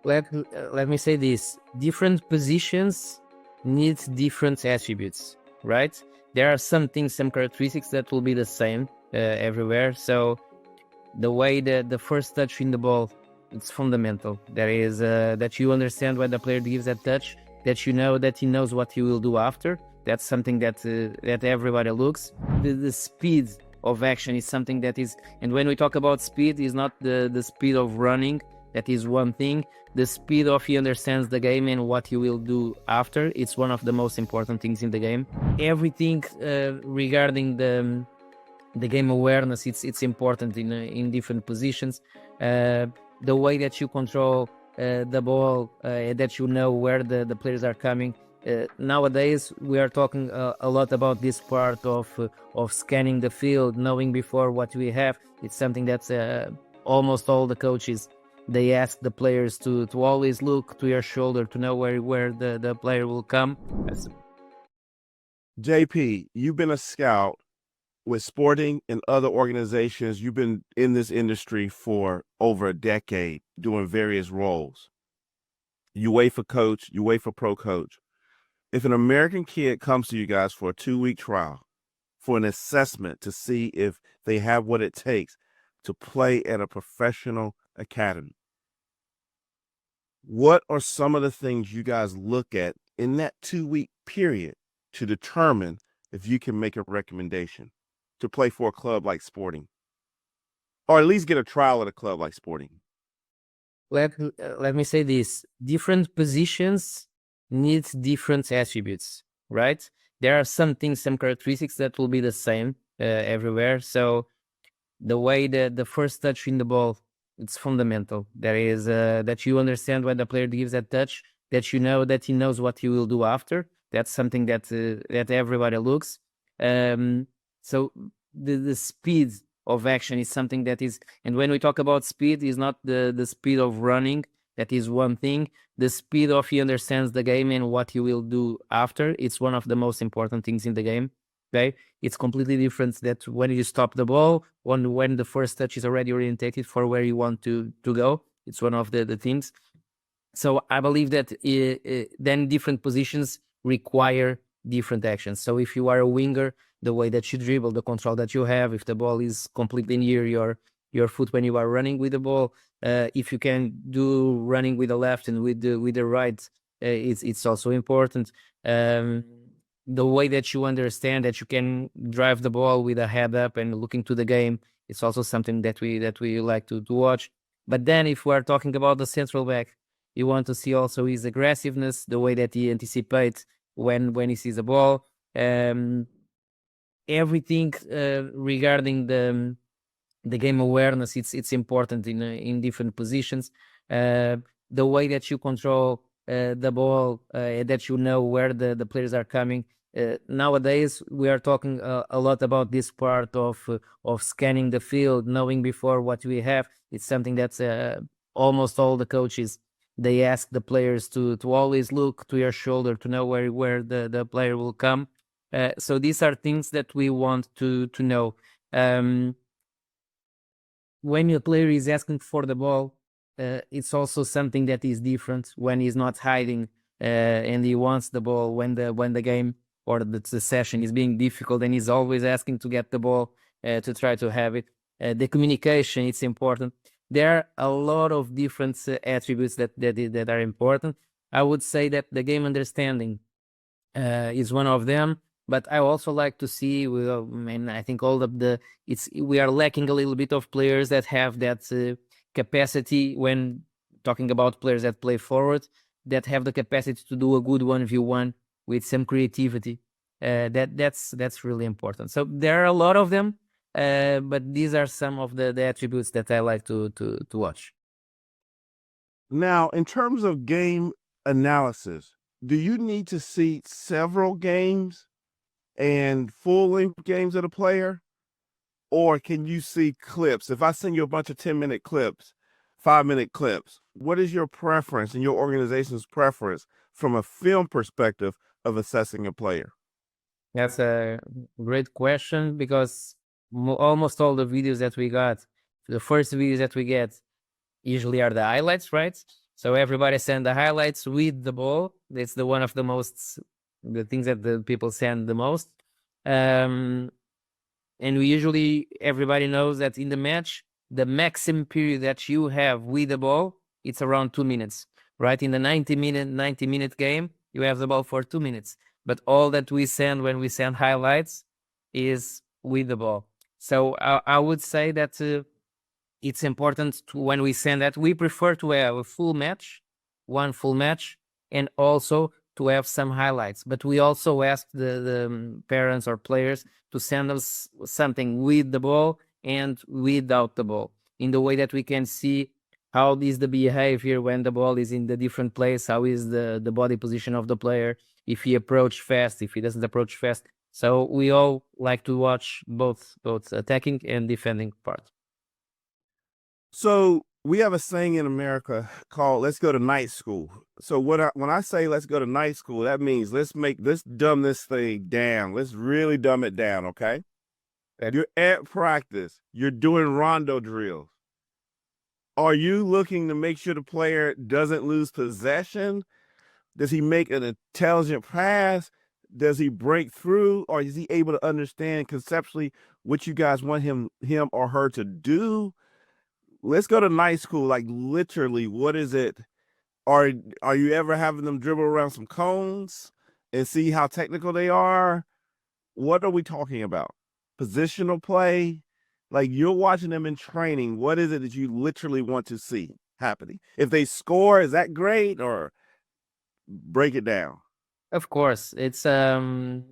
let me say this: different positions need different attributes, right? There are some things, some characteristics that will be the same everywhere. So the way that the first touch in the ball, it's fundamental. That is that you understand when the player gives that touch, that you know that he knows what he will do after. That's something that that everybody looks. The speed of action is something that is, and when we talk about speed, is not the speed of running. That is one thing. The speed of he understands the game and what he will do after. It's one of the most important things in the game. Everything regarding the game awareness, it's important in different positions. The way that you control the ball, that you know where the players are coming. Nowadays we are talking a lot about this part of scanning the field, knowing before what we have. It's something that's almost all the coaches, they ask the players to always look to your shoulder to know where the player will come. JP, you've been a scout with Sporting and other organizations. You've been in this industry for over a decade doing various roles. UEFA coach, UEFA pro coach. If an American kid comes to you guys for a 2-week trial, for an assessment to see if they have what it takes to play at a professional academy, what are some of the things you guys look at in that 2-week period to determine if you can make a recommendation to play for a club like Sporting, or at least get a trial at a club like Sporting? Let me say this: different positions need different attributes, right? There are some things, some characteristics that will be the same everywhere. So the way that the first touch in the ball, it's fundamental. That is that you understand when the player gives that touch, that you know that he knows what he will do after. That's something that that everybody looks. So the speed of action is something that is, and when we talk about speed, is not the speed of running. That is one thing. The speed of he understands the game and what he will do after. It's one of the most important things in the game. Okay, it's completely different that when you stop the ball, when the first touch is already orientated for where you want to go. It's one of the things. So I believe that then different positions require different actions. So if you are a winger, the way that you dribble, the control that you have, if the ball is completely near your foot when you are running with the ball, if you can do running with the left and with the right, it's also important. The way that you understand that you can drive the ball with a head up and looking to the game, it's also something that we like to watch. But then if we are talking about the central back, you want to see also his aggressiveness, the way that he anticipates when he sees a ball. Everything regarding the game awareness, it's important in different positions. The way that you control the ball, that you know where the players are coming. Nowadays we are talking a lot about this part of scanning the field, knowing before what we have. It's something that's almost all the coaches, they ask the players to always look to your shoulder to know where the player will come. So these are things that we want to know. When a player is asking for the ball, it's also something that is different when he's not hiding and he wants the ball when the game or the session is being difficult and he's always asking to get the ball to try to have it. The communication, it's important. There are a lot of different attributes that are important. I would say that the game understanding is one of them. But I also like to see, and I think all of we are lacking a little bit of players that have that capacity when talking about players that play forward, that have the capacity to do a good 1v1 with some creativity. That's really important. So there are a lot of them, but these are some of the attributes that I like to watch. Now, in terms of game analysis, do you need to see several games and full-length games of the player? Or can you see clips? If I send you a bunch of 10-minute clips, 5-minute clips, what is your preference and your organization's preference from a film perspective of assessing a player? That's a great question, because almost all the videos that we got, the first videos that we get usually are the highlights, right? So everybody send the highlights with the ball. It's one of the things that the people send the most. And we usually, everybody knows that in the match, the maximum period that you have with the ball, it's around 2 minutes, right? In the 90-minute game, you have the ball for 2 minutes. But all that we send when we send highlights is with the ball. So I would say that it's important when we send that, we prefer to have a one full match, and also to have some highlights. But we also ask the parents or players to send us something with the ball and without the ball, in the way that we can see how is the behavior when the ball is in the different place, how is the body position of the player, if he approach fast, if he doesn't approach fast. So we all like to watch both attacking and defending part. So we have a saying in America called "Let's go to night school." So when I say let's go to night school, that means let's dumb this thing down. Let's really dumb it down, okay? You're at practice. You're doing rondo drills. Are you looking to make sure the player doesn't lose possession? Does he make an intelligent pass? Does he break through? Or is he able to understand conceptually what you guys want him or her to do? Let's go to night school. Like, literally, what is it? Are you ever having them dribble around some cones and see how technical they are? What are we talking about? Positional play? Like, you're watching them in training. What is it that you literally want to see happening? If they score, is that great? Or break it down. Of course, it's again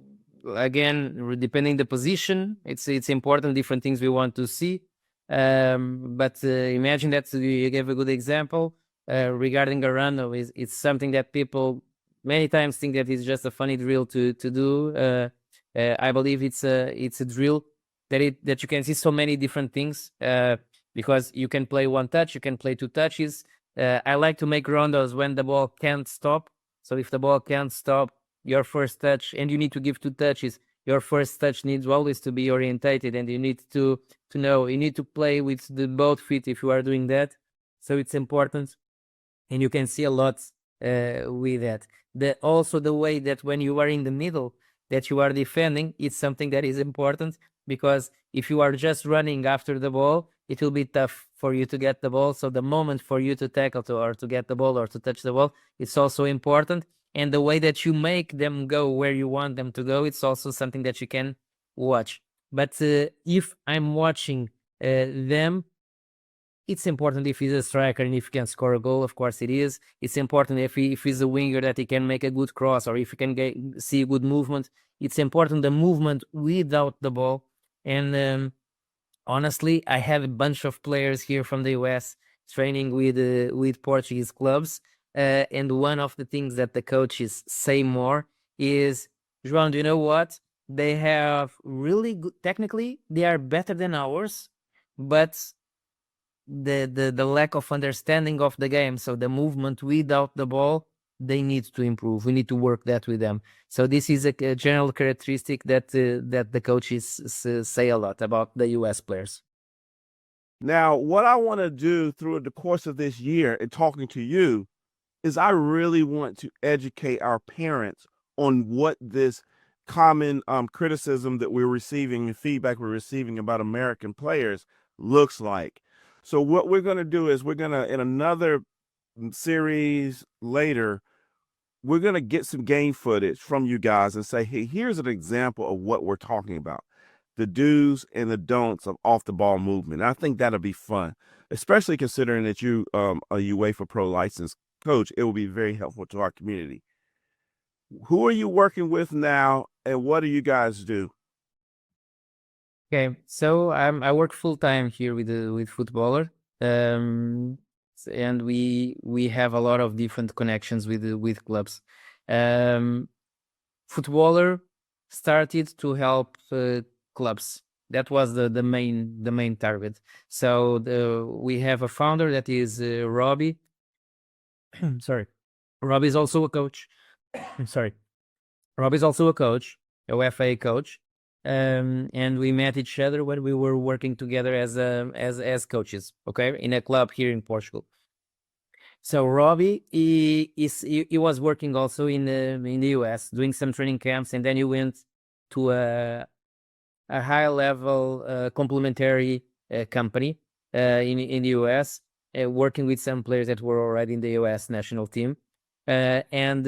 depending the position. It's important, different things we want to see. But imagine that you gave a good example regarding a rando. It's something that people many times think that it's just a funny drill to do. I believe it's a drill that you can see so many different things because you can play one touch, you can play two touches. I like to make rondos when the ball can't stop. So if the ball can't stop, your first touch, and you need to give two touches, your first touch needs always to be orientated, and you need to know, you need to play with the both feet if you are doing that. So it's important, and you can see a lot with that. Also the way that when you are in the middle, that you are defending, it's something that is important, because if you are just running after the ball, it will be tough for you to get the ball. So the moment for you to tackle or to get the ball or to touch the ball, it's also important. And the way that you make them go where you want them to go, it's also something that you can watch. But if I'm watching them, it's important if he's a striker and if he can score a goal. Of course it is. It's important if he's a winger that he can make a good cross, or if he can see good movement. It's important the movement without the ball. And honestly, I have a bunch of players here from the US training with Portuguese clubs. And one of the things that the coaches say more is, João, do you know what? They have really good, technically, they are better than ours, but the lack of understanding of the game, so the movement without the ball, they need to improve. We need to work that with them. So this is a general characteristic that the coaches say a lot about the US players. Now, what I want to do through the course of this year and talking to you is I really want to educate our parents on what this common criticism that we're receiving and feedback we're receiving about American players looks like. So what we're going to do is we're going to, in another series later, we're going to get some game footage from you guys and say, hey, here's an example of what we're talking about, the do's and the don'ts of off the ball movement. And I think that'll be fun, especially considering that you a UEFA Pro licensed coach. It will be very helpful to our community. Who are you working with now, and what do you guys do? Okay, so I work full time here with FuteBALLER, and we have a lot of different connections with clubs. FuteBALLER started to help clubs. That was the main target. So we have a founder that is Robbie. Sorry, Robbie is also a coach. Sorry, Robbie is also a coach, a UFA coach. And we met each other when we were working together as coaches, okay, in a club here in Portugal. So Robbie, he was working also in the US, doing some training camps, and then he went to a high level complementary company in the US, working with some players that were already in the US national team. And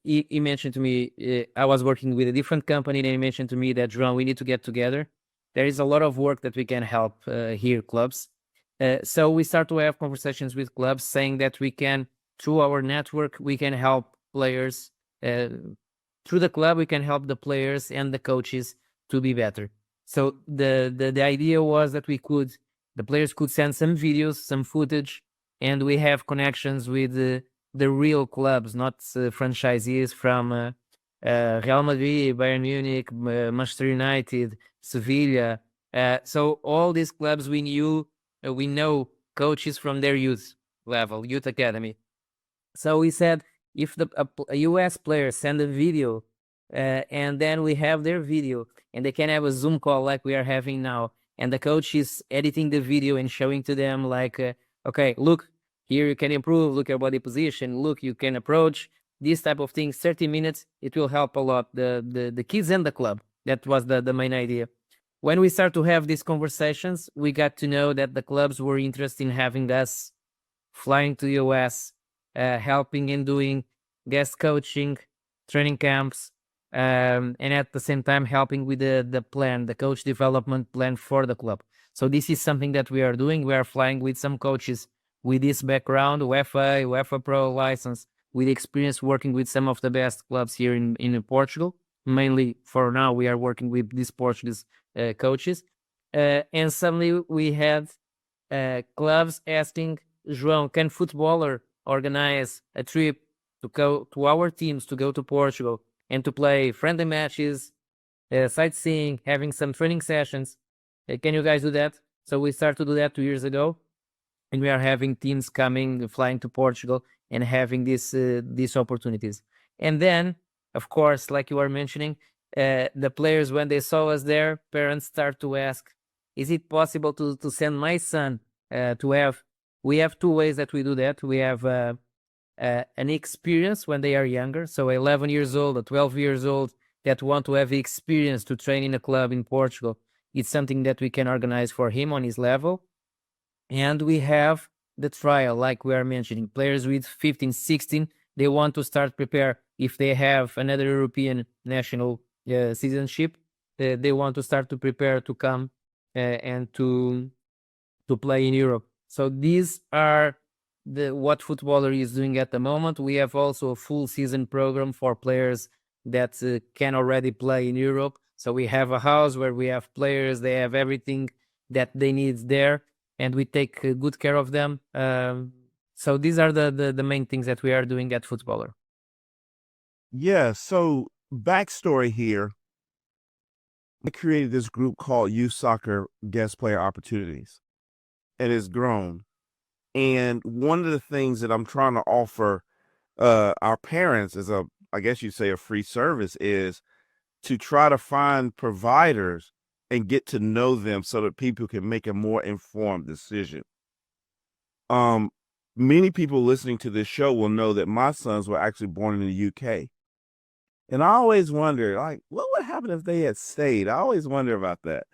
he mentioned to me, I was working with a different company, and he mentioned to me that, João, we need to get together. There is a lot of work that we can help here, clubs. So we start to have conversations with clubs saying that we can, through our network, we can help players. Through the club, we can help the players and the coaches to be better. So the idea was that the players could send some videos, some footage, and we have connections with the real clubs, not franchisees from Real Madrid, Bayern Munich, Manchester United, Sevilla. So all these clubs we know coaches from their youth level, youth academy. So we said, if a US player send a video, and then we have their video, and they can have a Zoom call like we are having now, and the coach is editing the video and showing to them like, okay, look, here you can improve, look your body position, look, you can approach, these type of things, 30 minutes, it will help a lot the kids and the club. That was the main idea. When we start to have these conversations, we got to know that the clubs were interested in having us flying to the US, helping in doing guest coaching, training camps, and at the same time helping with the plan, the coach development plan for the club. So this is something that we are doing. We are flying with some coaches with this background, UEFA Pro license, with experience working with some of the best clubs here in Portugal. Mainly for now, we are working with these Portuguese coaches. And suddenly we had clubs asking, João, can FuteBALLER organize a trip to go to our teams to go to Portugal and to play friendly matches, sightseeing, having some training sessions? Can you guys do that? So we started to do that 2 years ago, and we are having teams coming, flying to Portugal, and having these opportunities. And then, of course, like you were mentioning, the players, when they saw us there, parents start to ask, is it possible to send my son to have? We have two ways that we do that. We have an experience when they are younger, so 11 years old or 12 years old, that want to have experience to train in a club in Portugal. It's something that we can organize for him on his level. And we have the trial, like we are mentioning, players with 15, 16, they want to start prepare. If they have another European national citizenship, they want to start to prepare to come and to play in Europe. So these are what FuteBALLER is doing at the moment. We have also a full season program for players that can already play in Europe. So we have a house where we have players, they have everything that they need there, and we take good care of them. So these are the main things that we are doing at FuteBALLER. Yeah, so backstory here. I created this group called Youth Soccer Guest Player Opportunities, and it's grown. And one of the things that I'm trying to offer our parents as I guess you'd say, a free service, is to try to find providers and get to know them so that people can make a more informed decision. Many people listening to this show will know that my sons were actually born in the UK. And I always wonder, like, what would happen if they had stayed? I always wonder about that.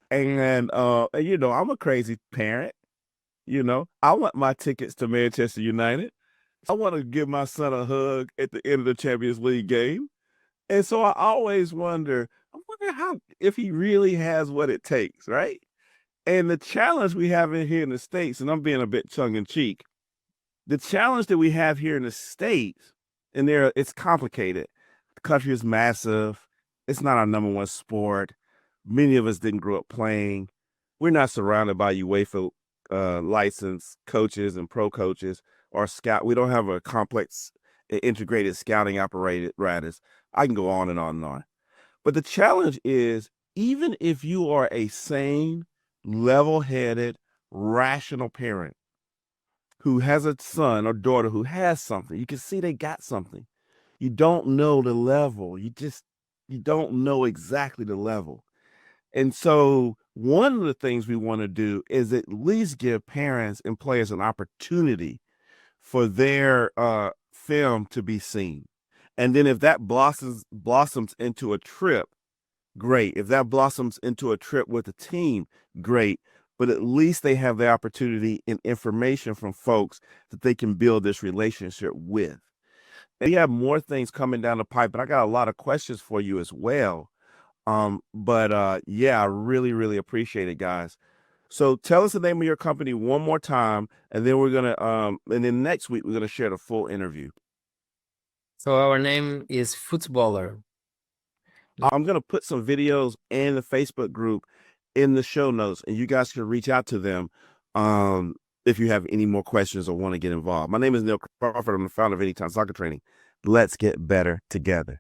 And I'm a crazy parent. I want my tickets to Manchester United. I want to give my son a hug at the end of the Champions League game. And so I always wonder, if he really has what it takes, right? And the challenge we have in here in the States, and I'm being a bit tongue in cheek, the challenge that we have here in the States, and it's complicated. The country is massive. It's not our number one sport. Many of us didn't grow up playing. We're not surrounded by UEFA licensed coaches and pro coaches or scout. We don't have a complex integrated scouting apparatus. I can go on and on and on. But the challenge is, even if you are a sane, level-headed, rational parent who has a son or daughter who has something, you can see they got something. You don't know the level. You don't know exactly the level. And so one of the things we want to do is at least give parents and players an opportunity for their film to be seen. And then if that blossoms into a trip, great. If that blossoms into a trip with a team, great. But at least they have the opportunity and information from folks that they can build this relationship with. And we have more things coming down the pipe, but I got a lot of questions for you as well. Yeah, I really, really appreciate it, guys. So tell us the name of your company one more time, and then and then next week we're gonna share the full interview. So our name is FuteBALLER. I'm gonna put some videos in the Facebook group in the show notes, and you guys can reach out to them if you have any more questions or want to get involved. My name is Neil Crawford. I'm the founder of Anytime Soccer Training. Let's get better together.